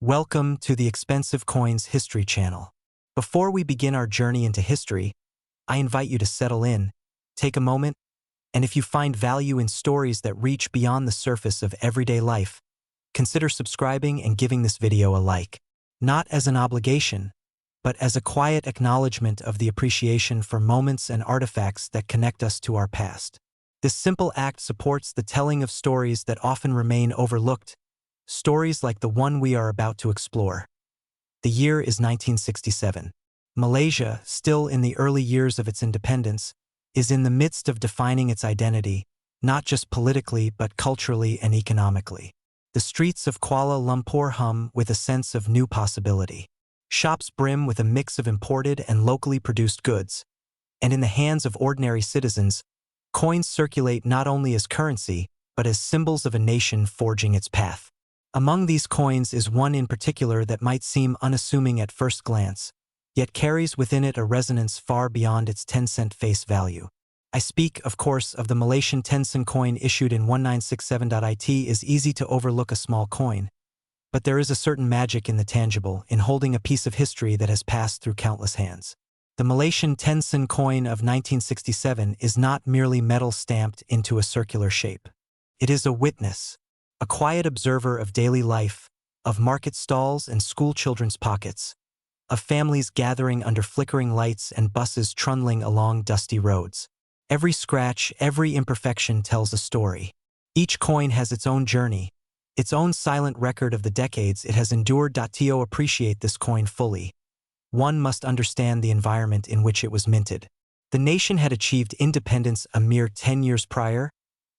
Welcome to the Expensive Coins History channel. Before we begin our journey into history, I invite you to settle in, take a moment, and if you find value in stories that reach beyond the surface of everyday life, consider subscribing and giving this video a like. Not as an obligation, but as a quiet acknowledgement of the appreciation for moments and artifacts that connect us to our past. This simple act supports the telling of stories that often remain overlooked, stories like the one we are about to explore. The year is 1967. Malaysia, still in the early years of its independence, is in the midst of defining its identity, not just politically but culturally and economically. The streets of Kuala Lumpur hum with a sense of new possibility. Shops brim with a mix of imported and locally produced goods, and in the hands of ordinary citizens, coins circulate not only as currency, but as symbols of a nation forging its path. Among these coins is one in particular that might seem unassuming at first glance, yet carries within it a resonance far beyond its 10-cent face value. I speak, of course, of the Malaysian 10-cent coin issued in 1967. It is easy to overlook a small coin, but there is a certain magic in the tangible, in holding a piece of history that has passed through countless hands. The Malaysian 10-cent coin of 1967 is not merely metal stamped into a circular shape. It is a witness, a quiet observer of daily life, of market stalls and school children's pockets, of families gathering under flickering lights and buses trundling along dusty roads. Every scratch, every imperfection tells a story. Each coin has its own journey, its own silent record of the decades it has endured. To appreciate this coin fully, one must understand the environment in which it was minted. The nation had achieved independence a mere 10 years prior,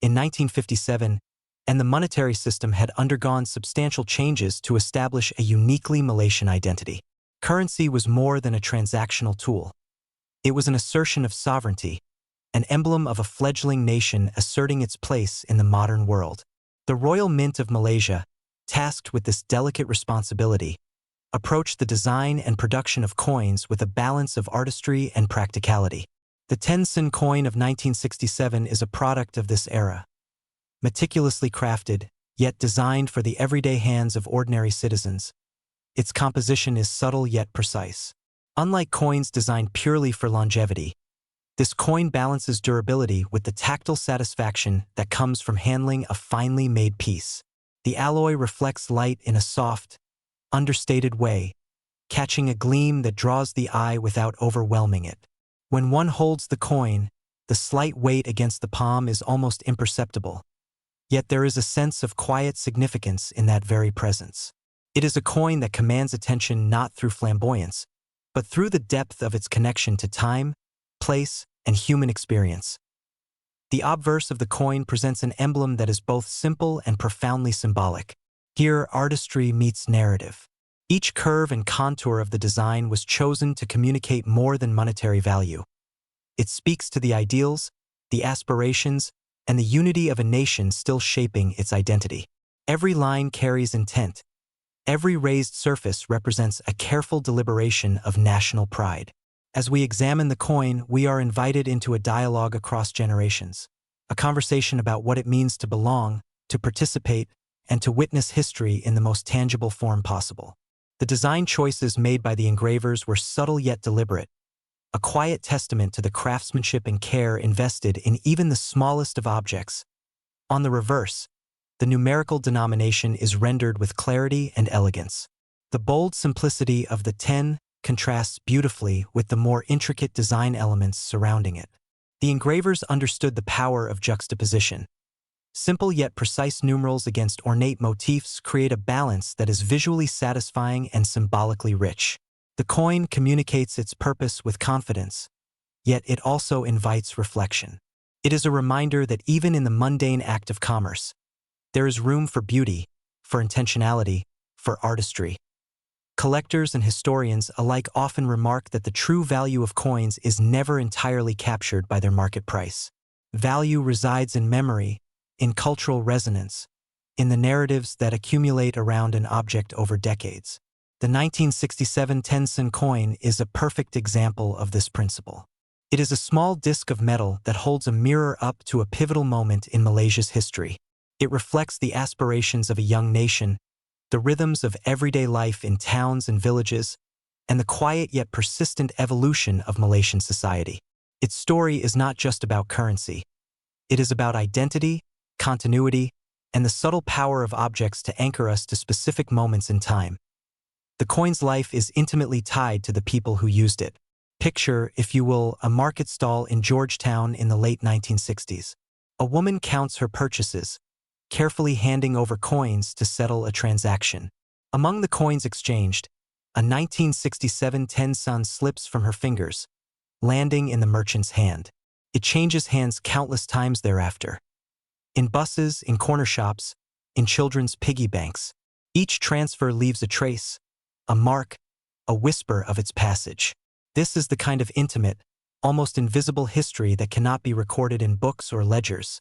in 1957, and the monetary system had undergone substantial changes to establish a uniquely Malaysian identity. Currency was more than a transactional tool. It was an assertion of sovereignty, an emblem of a fledgling nation asserting its place in the modern world. The Royal Mint of Malaysia, tasked with this delicate responsibility, approached the design and production of coins with a balance of artistry and practicality. The 10-cent coin of 1967 is a product of this era. Meticulously crafted, yet designed for the everyday hands of ordinary citizens, its composition is subtle yet precise. Unlike coins designed purely for longevity, this coin balances durability with the tactile satisfaction that comes from handling a finely made piece. The alloy reflects light in a soft, understated way, catching a gleam that draws the eye without overwhelming it. When one holds the coin, the slight weight against the palm is almost imperceptible. Yet there is a sense of quiet significance in that very presence. It is a coin that commands attention not through flamboyance, but through the depth of its connection to time, place, and human experience. The obverse of the coin presents an emblem that is both simple and profoundly symbolic. Here, artistry meets narrative. Each curve and contour of the design was chosen to communicate more than monetary value. It speaks to the ideals, the aspirations, and the unity of a nation still shaping its identity. Every line carries intent. Every raised surface represents a careful deliberation of national pride. As we examine the coin, we are invited into a dialogue across generations, a conversation about what it means to belong, to participate, and to witness history in the most tangible form possible. The design choices made by the engravers were subtle yet deliberate, a quiet testament to the craftsmanship and care invested in even the smallest of objects. On the reverse, the numerical denomination is rendered with clarity and elegance. The bold simplicity of the 10 contrasts beautifully with the more intricate design elements surrounding it. The engravers understood the power of juxtaposition. Simple yet precise numerals against ornate motifs create a balance that is visually satisfying and symbolically rich. The coin communicates its purpose with confidence, yet it also invites reflection. It is a reminder that even in the mundane act of commerce, there is room for beauty, for intentionality, for artistry. Collectors and historians alike often remark that the true value of coins is never entirely captured by their market price. Value resides in memory, in cultural resonance, in the narratives that accumulate around an object over decades. The 1967 10-cent coin is a perfect example of this principle. It is a small disc of metal that holds a mirror up to a pivotal moment in Malaysia's history. It reflects the aspirations of a young nation, the rhythms of everyday life in towns and villages, and the quiet yet persistent evolution of Malaysian society. Its story is not just about currency. It is about identity, continuity, and the subtle power of objects to anchor us to specific moments in time. The coin's life is intimately tied to the people who used it. Picture, if you will, a market stall in Georgetown in the late 1960s. A woman counts her purchases, carefully handing over coins to settle a transaction. Among the coins exchanged, a 1967 10-sun slips from her fingers, landing in the merchant's hand. It changes hands countless times thereafter. In buses, in corner shops, in children's piggy banks. Each transfer leaves a trace, a mark, a whisper of its passage. This is the kind of intimate, almost invisible history that cannot be recorded in books or ledgers.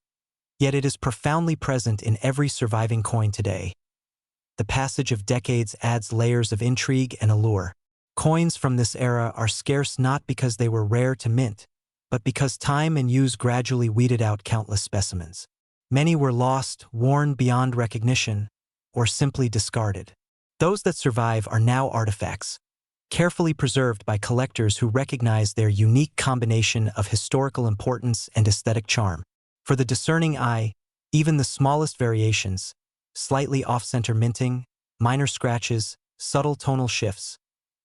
Yet it is profoundly present in every surviving coin today. The passage of decades adds layers of intrigue and allure. Coins from this era are scarce not because they were rare to mint, but because time and use gradually weeded out countless specimens. Many were lost, worn beyond recognition, or simply discarded. Those that survive are now artifacts, carefully preserved by collectors who recognize their unique combination of historical importance and aesthetic charm. For the discerning eye, even the smallest variations, slightly off-center minting, minor scratches, subtle tonal shifts,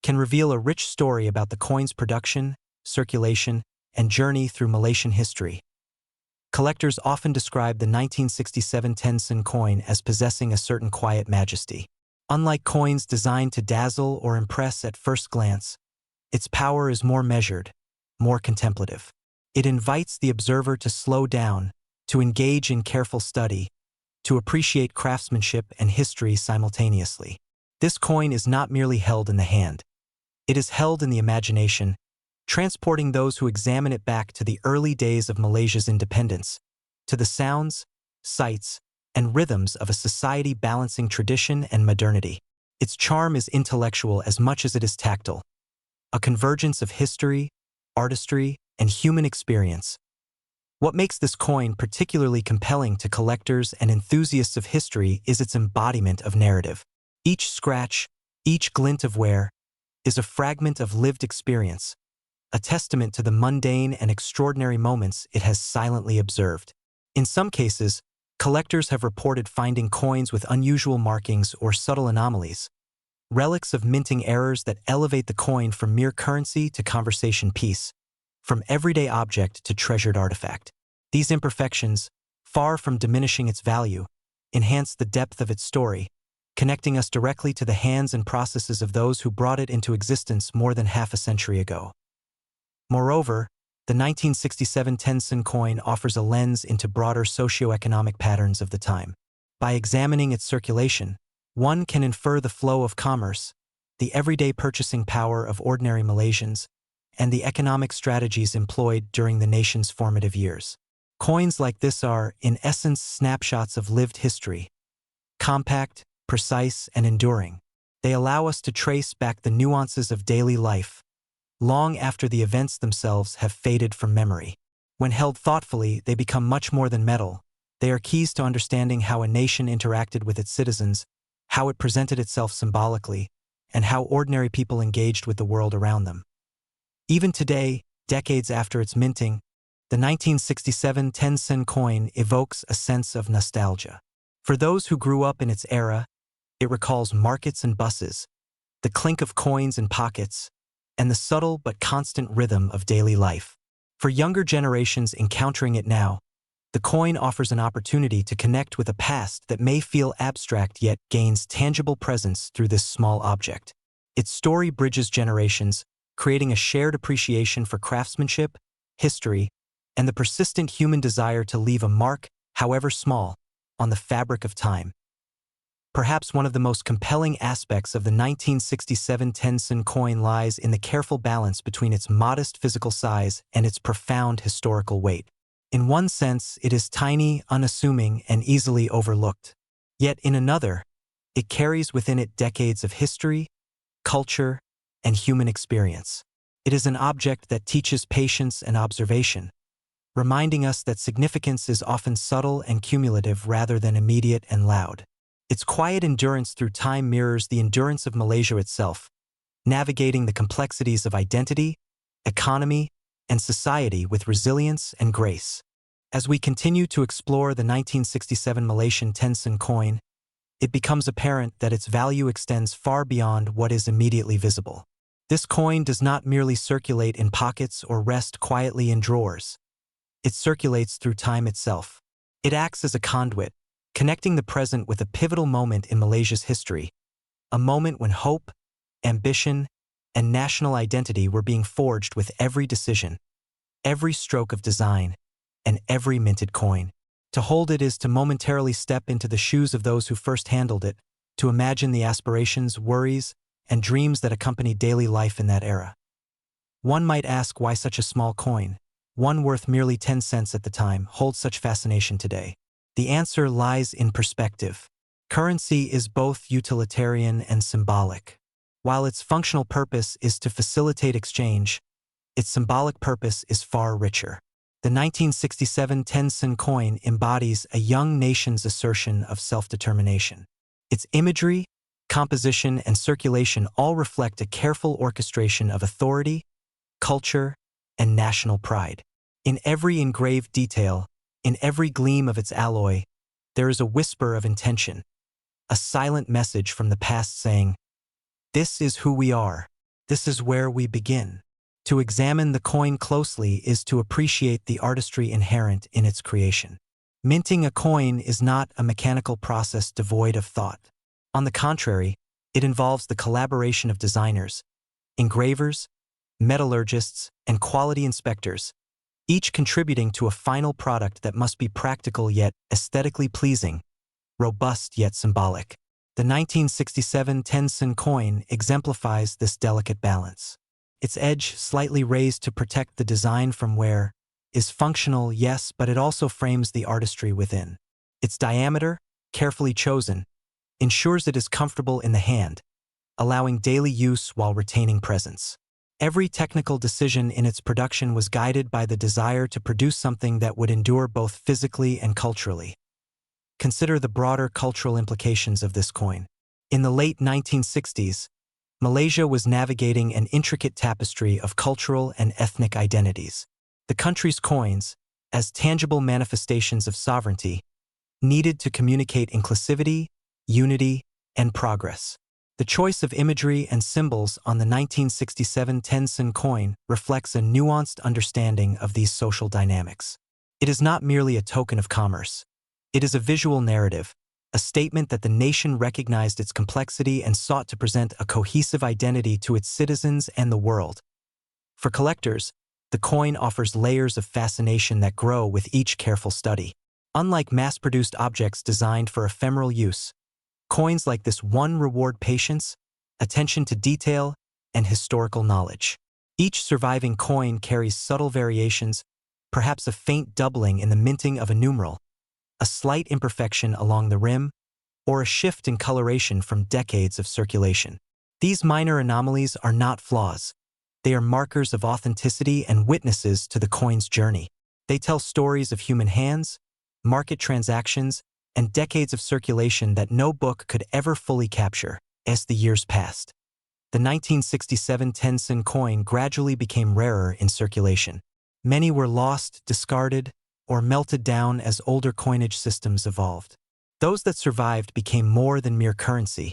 can reveal a rich story about the coin's production, circulation, and journey through Malaysian history. Collectors often describe the 1967 10-sen coin as possessing a certain quiet majesty. Unlike coins designed to dazzle or impress at first glance, its power is more measured, more contemplative. It invites the observer to slow down, to engage in careful study, to appreciate craftsmanship and history simultaneously. This coin is not merely held in the hand. It is held in the imagination, transporting those who examine it back to the early days of Malaysia's independence, to the sounds, sights, and rhythms of a society balancing tradition and modernity. Its charm is intellectual as much as it is tactile, a convergence of history, artistry, and human experience. What makes this coin particularly compelling to collectors and enthusiasts of history is its embodiment of narrative. Each scratch, each glint of wear, is a fragment of lived experience, a testament to the mundane and extraordinary moments it has silently observed. In some cases, collectors have reported finding coins with unusual markings or subtle anomalies, relics of minting errors that elevate the coin from mere currency to conversation piece, from everyday object to treasured artifact. These imperfections, far from diminishing its value, enhance the depth of its story, connecting us directly to the hands and processes of those who brought it into existence more than half a century ago. Moreover, the 1967 10-sen coin offers a lens into broader socioeconomic patterns of the time. By examining its circulation, one can infer the flow of commerce, the everyday purchasing power of ordinary Malaysians, and the economic strategies employed during the nation's formative years. Coins like this are, in essence, snapshots of lived history. Compact, precise, and enduring, they allow us to trace back the nuances of daily life, long after the events themselves have faded from memory. When held thoughtfully, they become much more than metal. They are keys to understanding how a nation interacted with its citizens, how it presented itself symbolically, and how ordinary people engaged with the world around them. Even today, decades after its minting, the 1967 10-sen coin evokes a sense of nostalgia. For those who grew up in its era, it recalls markets and buses, the clink of coins in pockets, and the subtle but constant rhythm of daily life. For younger generations encountering it now, the coin offers an opportunity to connect with a past that may feel abstract yet gains tangible presence through this small object. Its story bridges generations, creating a shared appreciation for craftsmanship, history, and the persistent human desire to leave a mark, however small, on the fabric of time. Perhaps one of the most compelling aspects of the 1967 10-sen coin lies in the careful balance between its modest physical size and its profound historical weight. In one sense, it is tiny, unassuming, and easily overlooked. Yet in another, it carries within it decades of history, culture, and human experience. It is an object that teaches patience and observation, reminding us that significance is often subtle and cumulative rather than immediate and loud. Its quiet endurance through time mirrors the endurance of Malaysia itself, navigating the complexities of identity, economy, and society with resilience and grace. As we continue to explore the 1967 Malaysian 10 sen coin, it becomes apparent that its value extends far beyond what is immediately visible. This coin does not merely circulate in pockets or rest quietly in drawers. It circulates through time itself. It acts as a conduit, connecting the present with a pivotal moment in Malaysia's history, a moment when hope, ambition, and national identity were being forged with every decision, every stroke of design, and every minted coin. To hold it is to momentarily step into the shoes of those who first handled it, to imagine the aspirations, worries, and dreams that accompanied daily life in that era. One might ask why such a small coin, one worth merely 10 cents at the time, holds such fascination today. The answer lies in perspective. Currency is both utilitarian and symbolic. While its functional purpose is to facilitate exchange, its symbolic purpose is far richer. The 1967 10 sen coin embodies a young nation's assertion of self-determination. Its imagery, composition, and circulation all reflect a careful orchestration of authority, culture, and national pride. In every engraved detail, in every gleam of its alloy, there is a whisper of intention, a silent message from the past saying, "This is who we are. This is where we begin." To examine the coin closely is to appreciate the artistry inherent in its creation. Minting a coin is not a mechanical process devoid of thought. On the contrary, it involves the collaboration of designers, engravers, metallurgists, and quality inspectors, each contributing to a final product that must be practical yet aesthetically pleasing, robust yet symbolic. The 1967 10 sen coin exemplifies this delicate balance. Its edge, slightly raised to protect the design from wear, is functional, yes, but it also frames the artistry within. Its diameter, carefully chosen, ensures it is comfortable in the hand, allowing daily use while retaining presence. Every technical decision in its production was guided by the desire to produce something that would endure both physically and culturally. Consider the broader cultural implications of this coin. In the late 1960s, Malaysia was navigating an intricate tapestry of cultural and ethnic identities. The country's coins, as tangible manifestations of sovereignty, needed to communicate inclusivity, unity, and progress. The choice of imagery and symbols on the 1967 10 sen coin reflects a nuanced understanding of these social dynamics. It is not merely a token of commerce. It is a visual narrative, a statement that the nation recognized its complexity and sought to present a cohesive identity to its citizens and the world. For collectors, the coin offers layers of fascination that grow with each careful study. Unlike mass-produced objects designed for ephemeral use, coins like this one reward patience, attention to detail, and historical knowledge. Each surviving coin carries subtle variations, perhaps a faint doubling in the minting of a numeral, a slight imperfection along the rim, or a shift in coloration from decades of circulation. These minor anomalies are not flaws. They are markers of authenticity and witnesses to the coin's journey. They tell stories of human hands, market transactions, and decades of circulation that no book could ever fully capture. As the years passed, the 1967 10 sen coin gradually became rarer in circulation. Many were lost, discarded, or melted down as older coinage systems evolved. Those that survived became more than mere currency.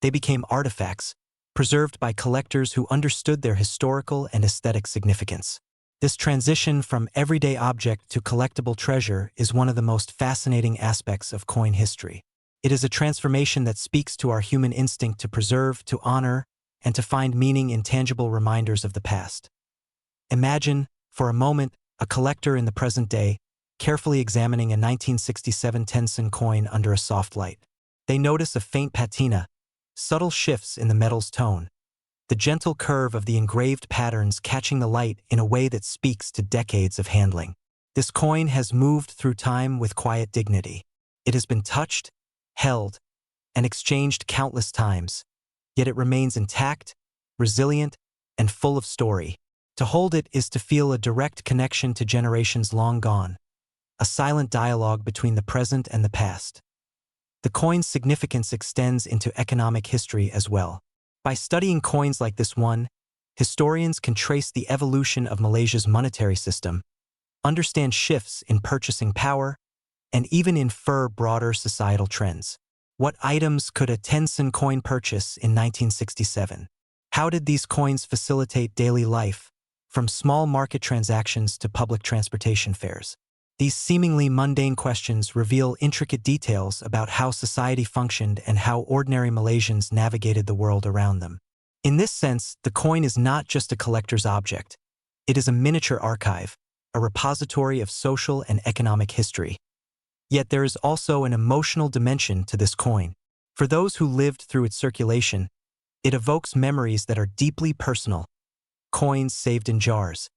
They became artifacts, preserved by collectors who understood their historical and aesthetic significance. This transition from everyday object to collectible treasure is one of the most fascinating aspects of coin history. It is a transformation that speaks to our human instinct to preserve, to honor, and to find meaning in tangible reminders of the past. Imagine, for a moment, a collector in the present day, carefully examining a 1967 10 sen coin under a soft light. They notice a faint patina, subtle shifts in the metal's tone, the gentle curve of the engraved patterns catching the light in a way that speaks to decades of handling. This coin has moved through time with quiet dignity. It has been touched, held, and exchanged countless times, yet it remains intact, resilient, and full of story. To hold it is to feel a direct connection to generations long gone, a silent dialogue between the present and the past. the coin's significance extends into economic history as well. By studying coins like this one, historians can trace the evolution of Malaysia's monetary system, understand shifts in purchasing power, and even infer broader societal trends. What items could a 10-sen coin purchase in 1967? How did these coins facilitate daily life, from small market transactions to public transportation fares? These seemingly mundane questions reveal intricate details about how society functioned and how ordinary Malaysians navigated the world around them. In this sense, the coin is not just a collector's object. It is a miniature archive, a repository of social and economic history. Yet there is also an emotional dimension to this coin. For those who lived through its circulation, it evokes memories that are deeply personal. Coins saved in jars,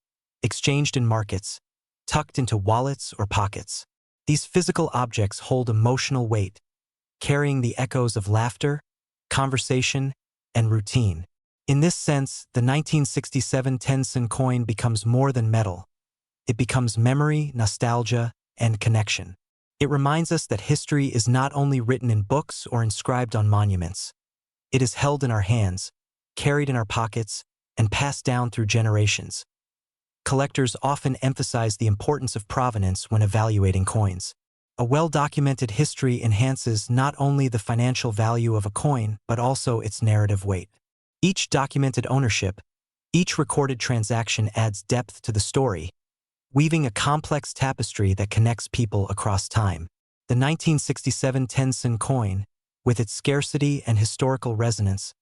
exchanged in markets, tucked into wallets or pockets. These physical objects hold emotional weight, carrying the echoes of laughter, conversation, and routine. In this sense, the 1967 10-sen coin becomes more than metal. It becomes memory, nostalgia, and connection. It reminds us that history is not only written in books or inscribed on monuments. It is held in our hands, carried in our pockets, and passed down through generations. Collectors often emphasize the importance of provenance when evaluating coins. A well-documented history enhances not only the financial value of a coin, but also its narrative weight. Each documented ownership, each recorded transaction adds depth to the story, weaving a complex tapestry that connects people across time. The 1967 10-sen coin, with its scarcity and historical resonance,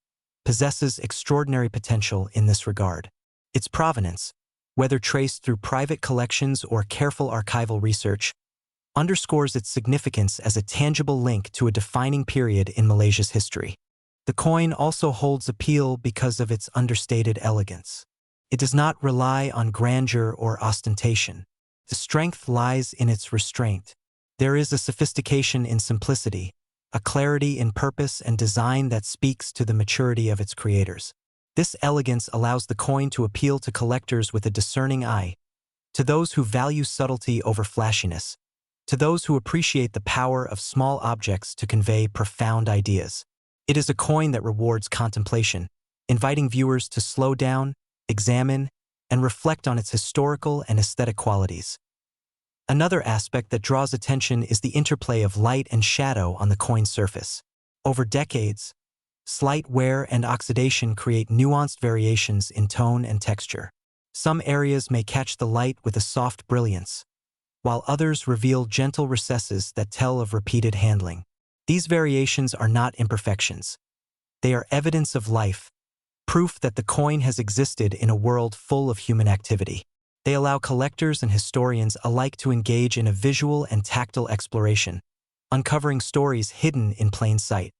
possesses extraordinary potential in this regard. Its provenance, whether traced through private collections or careful archival research, underscores its significance as a tangible link to a defining period in Malaysia's history. The coin also holds appeal because of its understated elegance. It does not rely on grandeur or ostentation. The strength lies in its restraint. There is a sophistication in simplicity, a clarity in purpose and design that speaks to the maturity of its creators. This elegance allows the coin to appeal to collectors with a discerning eye, to those who value subtlety over flashiness, to those who appreciate the power of small objects to convey profound ideas. It is a coin that rewards contemplation, inviting viewers to slow down, examine, and reflect on its historical and aesthetic qualities. Another aspect that draws attention is the interplay of light and shadow on the coin's surface. Over decades, slight wear and oxidation create nuanced variations in tone and texture. Some areas may catch the light with a soft brilliance, while others reveal gentle recesses that tell of repeated handling. These variations are not imperfections. They are evidence of life, proof that the coin has existed in a world full of human activity. They allow collectors and historians alike to engage in a visual and tactile exploration, uncovering stories hidden in plain sight.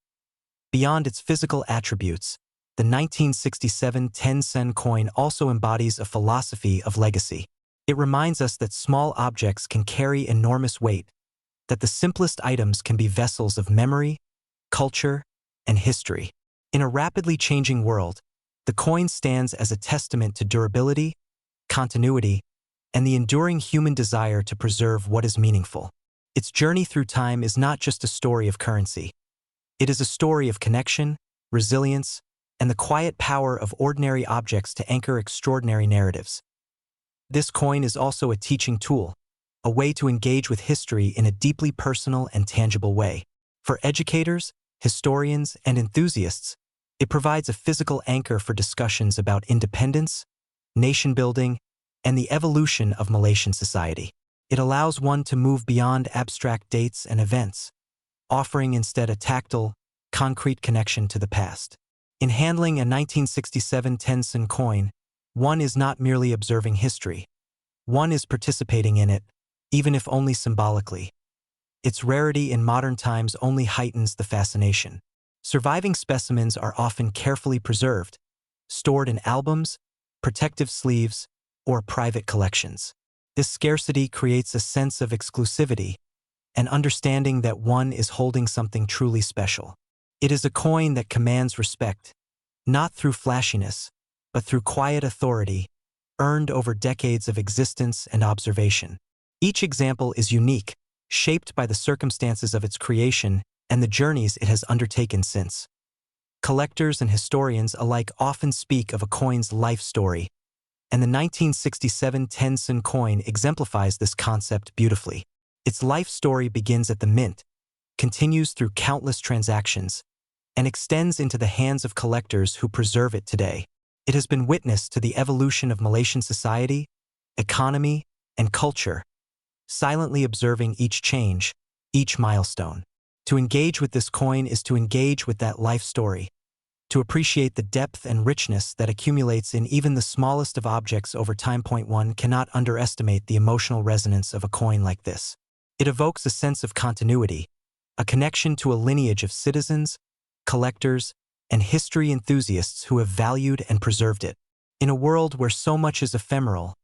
Beyond its physical attributes, the 1967 10-sen coin also embodies a philosophy of legacy. It reminds us that small objects can carry enormous weight, that the simplest items can be vessels of memory, culture, and history. In a rapidly changing world, the coin stands as a testament to durability, continuity, and the enduring human desire to preserve what is meaningful. Its journey through time is not just a story of currency. It is a story of connection, resilience, and the quiet power of ordinary objects to anchor extraordinary narratives. This coin is also a teaching tool, a way to engage with history in a deeply personal and tangible way. For educators, historians, and enthusiasts, it provides a physical anchor for discussions about independence, nation-building, and the evolution of Malaysian society. It allows one to move beyond abstract dates and events, offering instead a tactile, concrete connection to the past. In handling a 1967 10-sen coin, one is not merely observing history. One is participating in it, even if only symbolically. Its rarity in modern times only heightens the fascination. Surviving specimens are often carefully preserved, stored in albums, protective sleeves, or private collections. This scarcity creates a sense of exclusivity, an understanding that one is holding something truly special. It is a coin that commands respect, not through flashiness, but through quiet authority, earned over decades of existence and observation. Each example is unique, shaped by the circumstances of its creation and the journeys it has undertaken since. Collectors and historians alike often speak of a coin's life story, and the 1967 10-sen coin exemplifies this concept beautifully. Its life story begins at the mint, continues through countless transactions, and extends into the hands of collectors who preserve it today. It has been witness to the evolution of Malaysian society, economy, and culture, silently observing each change, each milestone. To engage with this coin is to engage with that life story, to appreciate the depth and richness that accumulates in even the smallest of objects over time. One cannot underestimate the emotional resonance of a coin like this. It evokes a sense of continuity, a connection to a lineage of citizens, collectors, and history enthusiasts who have valued and preserved it. In a world where so much is ephemeral,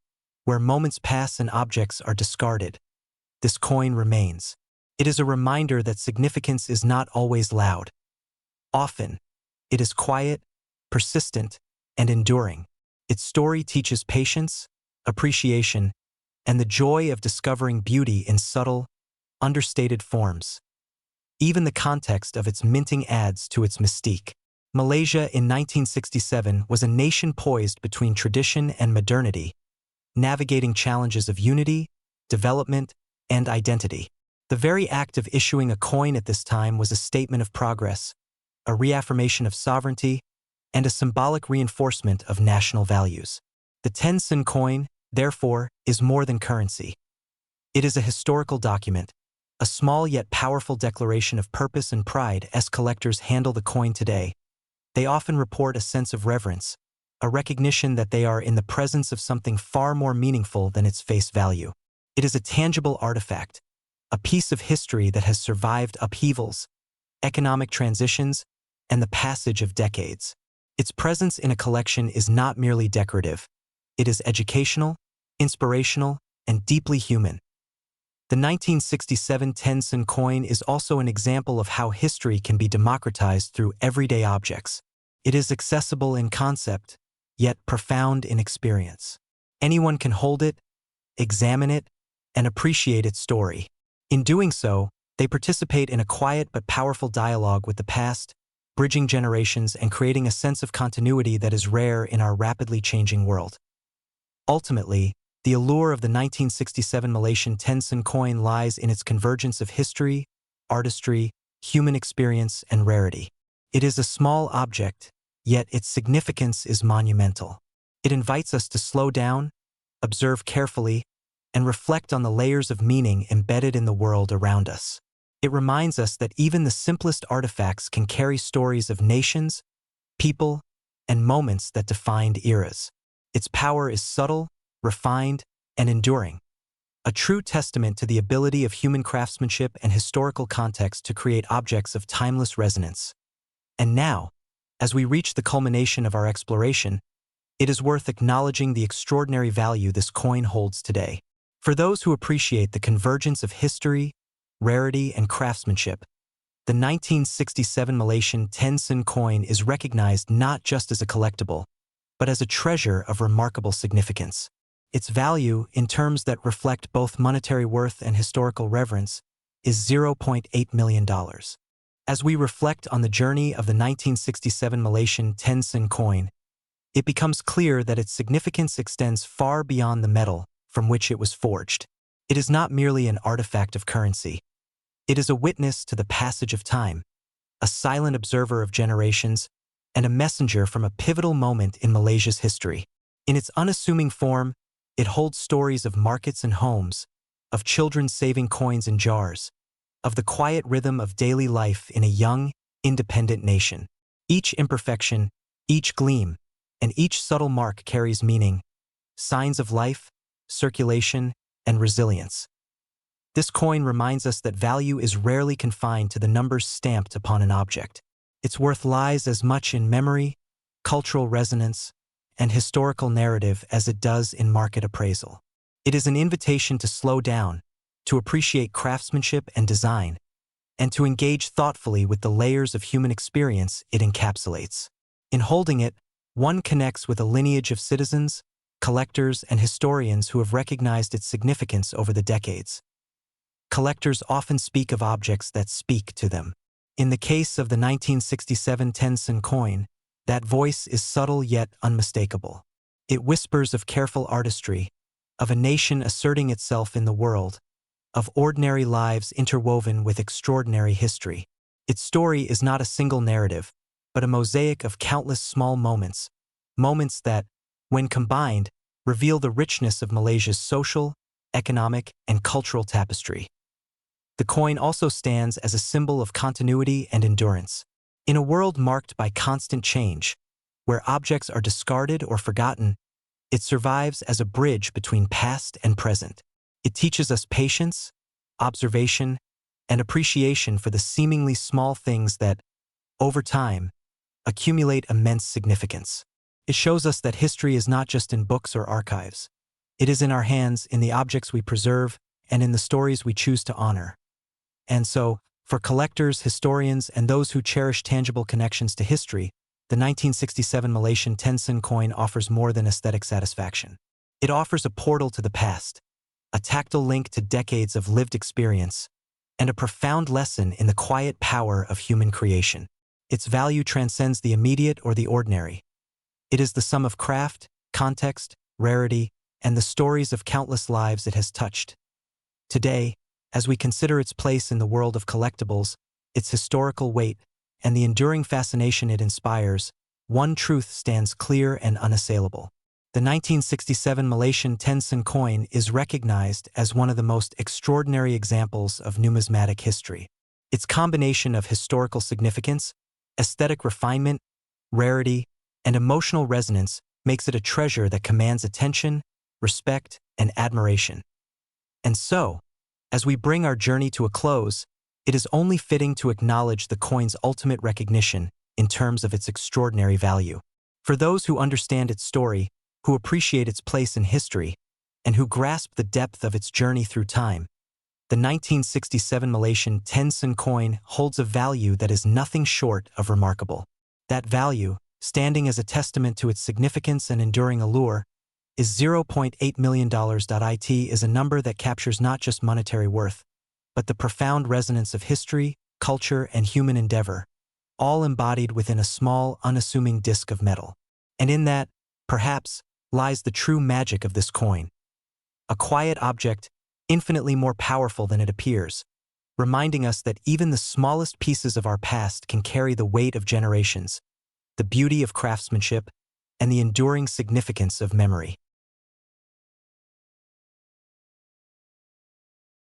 where moments pass and objects are discarded, this coin remains. It is a reminder that significance is not always loud. Often, it is quiet, persistent, and enduring. Its story teaches patience, appreciation, and the joy of discovering beauty in subtle, understated forms. Even the context of its minting adds to its mystique. Malaysia in 1967 was a nation poised between tradition and modernity, navigating challenges of unity, development, and identity. The very act of issuing a coin at this time was a statement of progress, a reaffirmation of sovereignty, and a symbolic reinforcement of national values. The 10-sen coin, therefore, is more than currency. It is a historical document, a small yet powerful declaration of purpose and pride. As collectors handle the coin today, they often report a sense of reverence, a recognition that they are in the presence of something far more meaningful than its face value. It is a tangible artifact, a piece of history that has survived upheavals, economic transitions, and the passage of decades. Its presence in a collection is not merely decorative. It is educational, inspirational, and deeply human. The 1967 10-sen coin is also an example of how history can be democratized through everyday objects. It is accessible in concept, yet profound in experience. Anyone can hold it, examine it, and appreciate its story. In doing so, they participate in a quiet but powerful dialogue with the past, bridging generations and creating a sense of continuity that is rare in our rapidly changing world. Ultimately, the allure of the 1967 Malaysian 10-sen coin lies in its convergence of history, artistry, human experience, and rarity. It is a small object, yet its significance is monumental. It invites us to slow down, observe carefully, and reflect on the layers of meaning embedded in the world around us. It reminds us that even the simplest artifacts can carry stories of nations, people, and moments that defined eras. Its power is subtle, refined, and enduring, a true testament to the ability of human craftsmanship and historical context to create objects of timeless resonance. And now, as we reach the culmination of our exploration, it is worth acknowledging the extraordinary value this coin holds today. For those who appreciate the convergence of history, rarity, and craftsmanship, the 1967 Malaysian 10-sen coin is recognized not just as a collectible, but as a treasure of remarkable significance. Its value, in terms that reflect both monetary worth and historical reverence, is $0.8 million. As we reflect on the journey of the 1967 Malaysian 10-sen coin, it becomes clear that its significance extends far beyond the metal from which it was forged. It is not merely an artifact of currency. It is a witness to the passage of time, a silent observer of generations, and a messenger from a pivotal moment in Malaysia's history. In its unassuming form, it holds stories of markets and homes, of children saving coins in jars, of the quiet rhythm of daily life in a young, independent nation. Each imperfection, each gleam, and each subtle mark carries meaning, signs of life, circulation, and resilience. This coin reminds us that value is rarely confined to the numbers stamped upon an object. Its worth lies as much in memory, cultural resonance, and historical narrative as it does in market appraisal. It is an invitation to slow down, to appreciate craftsmanship and design, and to engage thoughtfully with the layers of human experience it encapsulates. In holding it, one connects with a lineage of citizens, collectors, and historians who have recognized its significance over the decades. Collectors often speak of objects that speak to them. In the case of the 1967 10-cent coin, that voice is subtle yet unmistakable. It whispers of careful artistry, of a nation asserting itself in the world, of ordinary lives interwoven with extraordinary history. Its story is not a single narrative, but a mosaic of countless small moments, moments that, when combined, reveal the richness of Malaysia's social, economic, and cultural tapestry. The coin also stands as a symbol of continuity and endurance. In a world marked by constant change, where objects are discarded or forgotten, it survives as a bridge between past and present. It teaches us patience, observation, and appreciation for the seemingly small things that, over time, accumulate immense significance. It shows us that history is not just in books or archives. It is in our hands, in the objects we preserve, and in the stories we choose to honor. And so, for collectors, historians, and those who cherish tangible connections to history, the 1967 Malaysian 10-cent coin offers more than aesthetic satisfaction. It offers a portal to the past, a tactile link to decades of lived experience, and a profound lesson in the quiet power of human creation. Its value transcends the immediate or the ordinary. It is the sum of craft, context, rarity, and the stories of countless lives it has touched. Today, as we consider its place in the world of collectibles, its historical weight, and the enduring fascination it inspires, one truth stands clear and unassailable. The 1967 Malaysian 10-cent coin is recognized as one of the most extraordinary examples of numismatic history. Its combination of historical significance, aesthetic refinement, rarity, and emotional resonance makes it a treasure that commands attention, respect, and admiration. And so, as we bring our journey to a close, it is only fitting to acknowledge the coin's ultimate recognition in terms of its extraordinary value. For those who understand its story, who appreciate its place in history, and who grasp the depth of its journey through time, the 1967 Malaysian 10-cent coin holds a value that is nothing short of remarkable. That value, standing as a testament to its significance and enduring allure, is $0.8 million. It is a number that captures not just monetary worth, but the profound resonance of history, culture, and human endeavor, all embodied within a small, unassuming disc of metal. And in that, perhaps, lies the true magic of this coin. A quiet object, infinitely more powerful than it appears, reminding us that even the smallest pieces of our past can carry the weight of generations, the beauty of craftsmanship, and the enduring significance of memory.